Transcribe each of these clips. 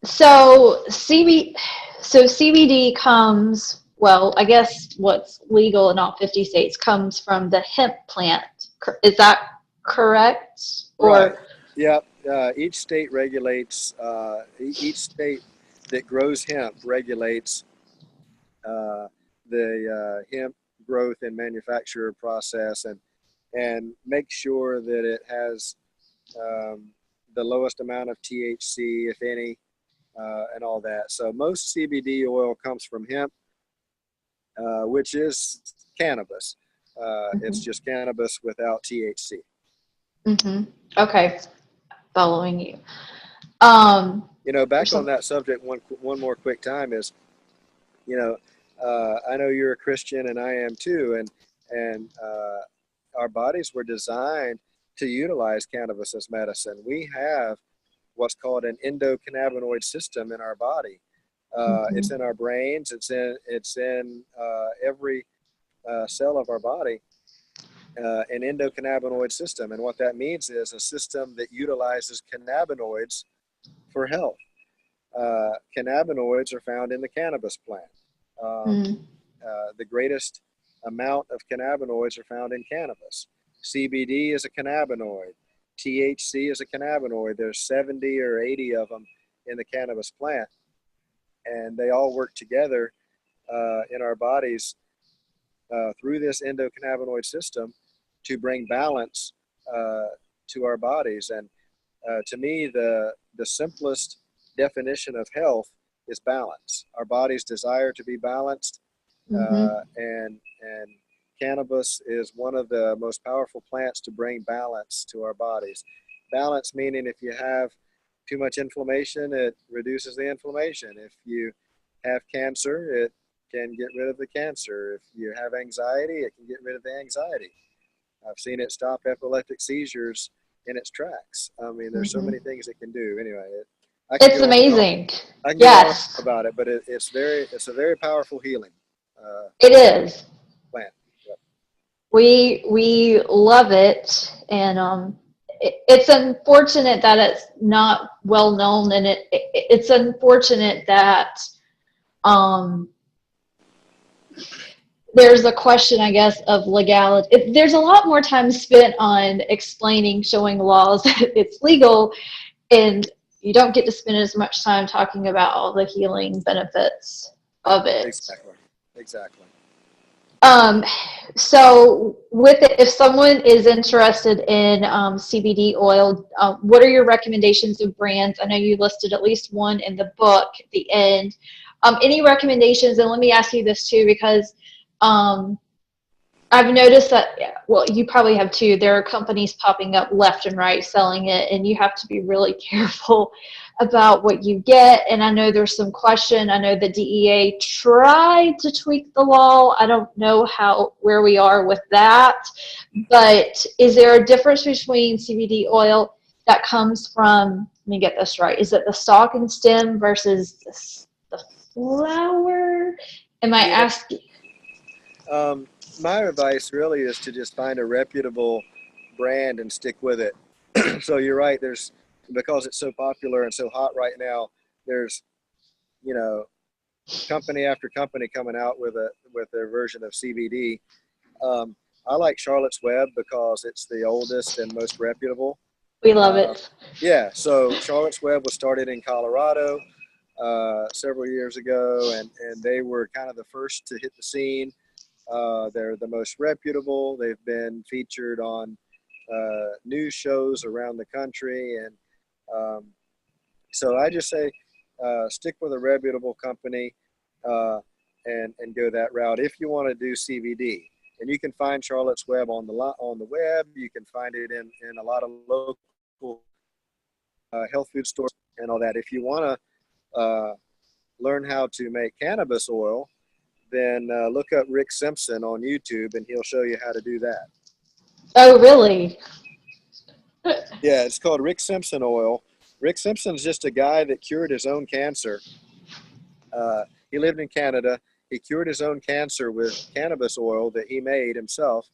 So CBD comes, well, I guess what's legal in all 50 states comes from the hemp plant. Is that correct? Right. Or Yep. Each state regulates, each state that grows hemp regulates uh, the hemp growth and manufacture process, and make sure that it has um, the lowest amount of THC, if any, and all that. So most CBD oil comes from hemp, which is cannabis. It's mhm, just cannabis without THC. mhm. Okay, following you. Um, there's Back on some, that subject, one more quick time is, you know, I know you're a Christian and I am too, and our bodies were designed to utilize cannabis as medicine. We have what's called an endocannabinoid system in our body. It's mhm, in our brains. It's in every cell of our body. An endocannabinoid system, and what that means is a system that utilizes cannabinoids for health. Cannabinoids are found in the cannabis plant. Um, mm, the greatest amount of cannabinoids are found in cannabis. CBD is a cannabinoid. THC is a cannabinoid. There's 70 or 80 of them in the cannabis plant, and they all work together in our bodies through this endocannabinoid system to bring balance uh, to our bodies. And to me, the simplest definition of health is balance. Our bodies desire to be balanced, mhm, and cannabis is one of the most powerful plants to bring balance to our bodies. Balance meaning if you have too much inflammation, it reduces the inflammation. If you have cancer, it can get rid of the cancer. If you have anxiety, it can get rid of the anxiety. I've seen it stop epileptic seizures in its tracks. I mean, there's so many mhm. things it can do. Anyway, I can It's go on and on. amazing. I can go on Yes, about it, but it's a very powerful healing uh, it is. plant. Yep. We love it, and it's unfortunate that it's not well known, and it's unfortunate that um, there's a question, I guess, of legality. There's a lot more time spent on explaining, showing laws that it's legal, and you don't get to spend as much time talking about all the healing benefits of it. Exactly. Exactly. Um, so with it, if someone is interested in CBD oil, what are your recommendations of brands? I know you listed at least one in the book at the end. Any recommendations? And let me ask you this too, because um, I've noticed that, well, you probably have too. There are companies popping up left and right selling it, and you have to be really careful about what you get. And I know there's some question. I know the DEA tried to tweak the law. I don't know where we are with that. But is there a difference between CBD oil that comes from, let me get this right, is it the stalk and stem versus the flower? Am I Yeah. asking? My advice really is to just find a reputable brand and stick with it. So you're right. There's because it's so popular and so hot right now. There's you know company after company coming out with their version of CBD. Um, I like Charlotte's Web because it's the oldest and most reputable. We love Uh, it. yeah, so Charlotte's Web was started in Colorado several years ago, and they were kind of the first to hit the scene. They're the most reputable. They've been featured on news shows around the country, and um, so I just say stick with a reputable company uh, and go that route if you want to do CBD. And you can find Charlotte's Web on the web. You can find it in a lot of local health food stores and all that. If you want to learn how to make cannabis oil, then look up Rick Simpson on YouTube, and he'll show you how to do that. Oh, really? Yeah, it's called Rick Simpson oil. Rick Simpson's just a guy that cured his own cancer. He lived in Canada. He cured his own cancer with cannabis oil that he made himself.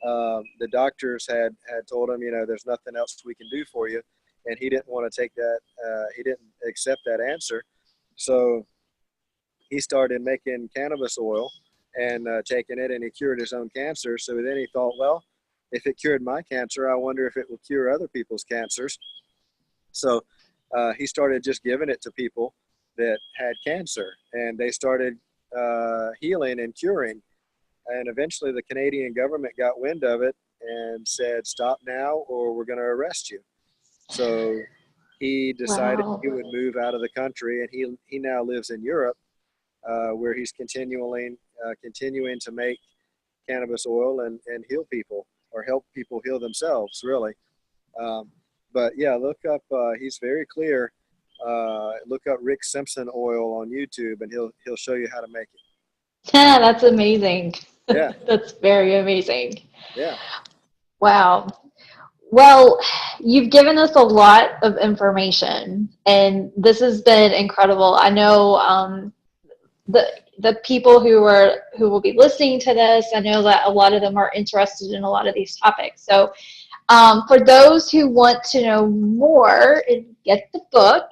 The doctors had told him, there's nothing else we can do for you. and he didn't want to take that. He didn't accept that answer, so he started making cannabis oil and taking it, and he cured his own cancer. So then he thought, well, if it cured my cancer, I wonder if it will cure other people's cancers. So he started just giving it to people that had cancer, and they started healing and curing. And eventually the Canadian government got wind of it and said, stop now or we're going to arrest you. So he decided Wow. he would move out of the country, and he now lives in Europe, where he's continuing to make cannabis oil and heal people, or help people heal themselves, really. Um, but yeah, look up. He's very clear. Look up Rick Simpson oil on YouTube, and he'll show you how to make it. Yeah, that's amazing. Yeah, That's very amazing. yeah. Wow. Well, you've given us a lot of information, and this has been incredible. I know the people who will be listening to this, I know that a lot of them are interested in a lot of these topics. So, for those who want to know more and get the book,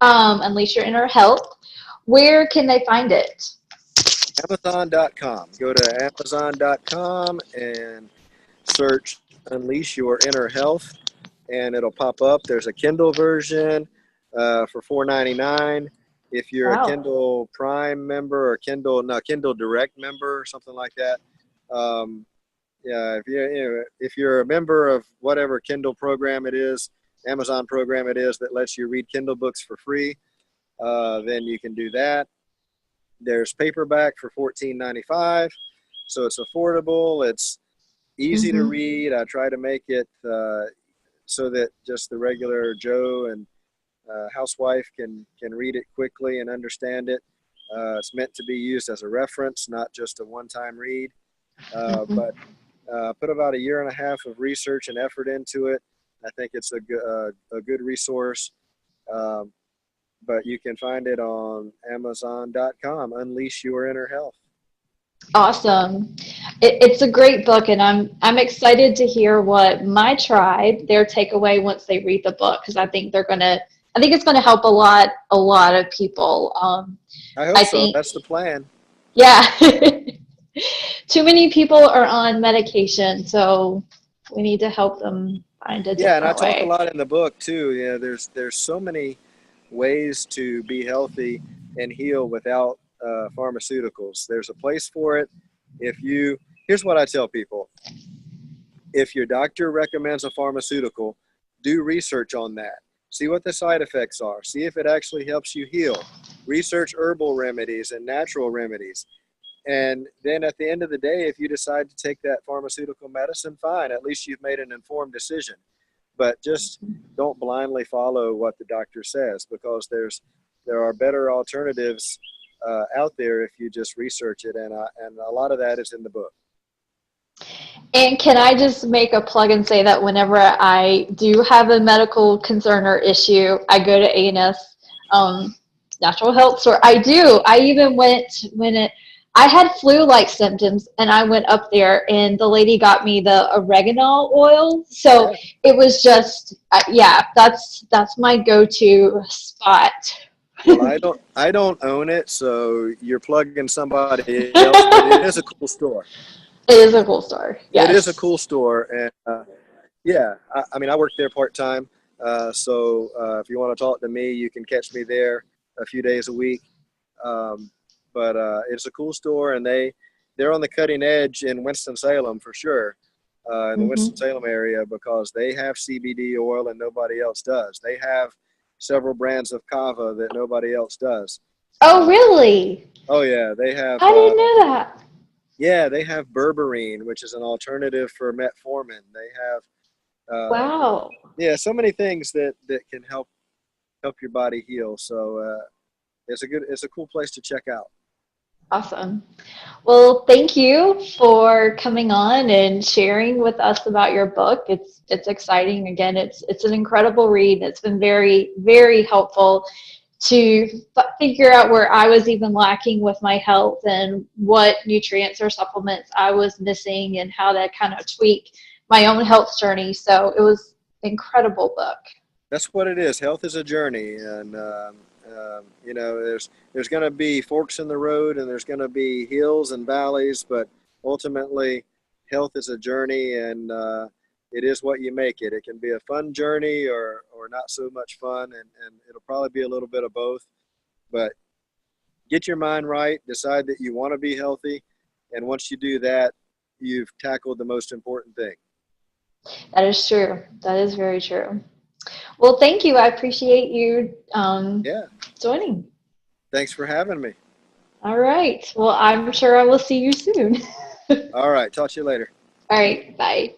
Unleash Your Inner Health, where can they find it? Amazon.com. Go to Amazon.com and search Unleash Your Inner Health, and it'll pop up. There's a Kindle version for $4.99. If you're a Wow. Kindle Prime member or Kindle Direct member or something like that, um, yeah, if you're a member of whatever Kindle program it is, Amazon program it is that lets you read Kindle books for free, then you can do that. There's paperback for $14.95, so it's affordable. It's easy to Mm-hmm. read. I try to make it so that just the regular Joe and housewife can read it quickly and understand it. It's meant to be used as a reference, not just a one-time read. Mm-hmm. But put about a year and a half of research and effort into it. I think it's a good resource. Um, but you can find it on Amazon.com. Unleash Your Inner Health. Awesome. It's a great book, and I'm excited to hear what my tribe, their takeaway once they read the book, because I think it's gonna help a lot of people. I hope I so. think, That's the plan. yeah, too many people are on medication, so we need to help them find a Yeah, and I different talk a way. lot in the book too. Yeah, there's so many ways to be healthy and heal without pharmaceuticals. There's a place for it. If you Here's what I tell people: if your doctor recommends a pharmaceutical, do research on that. See what the side effects are. See if it actually helps you heal. Research herbal remedies and natural remedies. And then at the end of the day, if you decide to take that pharmaceutical medicine, fine. At least you've made an informed decision. But just don't blindly follow what the doctor says, because there are better alternatives out there if you just research it. And a lot of that is in the book. And can I just make a plug and say that whenever I do have a medical concern or issue, I go to A&S Natural Health Store. I do. I even went I had flu-like symptoms, and I went up there, and the lady got me the oregano oil. So Yeah. it was just, yeah, that's my go-to spot. Well, I don't own it, so you're plugging somebody else, but it is a cool store. It is a cool store. It is a Yes. cool store, and yeah, I mean, I work there part time, so if you want to talk to me, you can catch me there a few days a week. Um, but it's a cool store, and they're on the cutting edge in Winston Salem for sure, in the Winston Hmm. Salem area, because they have CBD oil and nobody else does. They have several brands of kava that nobody else does. Oh, Uh, really? oh yeah, they have. I didn't know that. Yeah, they have berberine, which is an alternative for metformin. They have, uh, Wow. yeah, so many things that can help your body heal. So it's a cool place to check out. Awesome. Well, thank you for coming on and sharing with us about your book. It's exciting. Again, it's an incredible read. It's been very, very helpful to figure out where I was even lacking with my health and what nutrients or supplements I was missing and how to kind of tweak my own health journey. So it was an incredible book. That's what it is. Health is a journey, and you know, there's going to be forks in the road, and there's going to be hills and valleys, but ultimately, health is a journey, and it is what you make it. It can be a fun journey or not so much fun, and it'll probably be a little bit of both. But get your mind right, decide that you want to be healthy, and once you do that, you've tackled the most important thing. That is true. That is very true. Well, thank you. I appreciate you Yeah. joining. Thanks for having me. All right. Well, I'm sure I will see you soon. All right. Talk to you later. All right. Bye.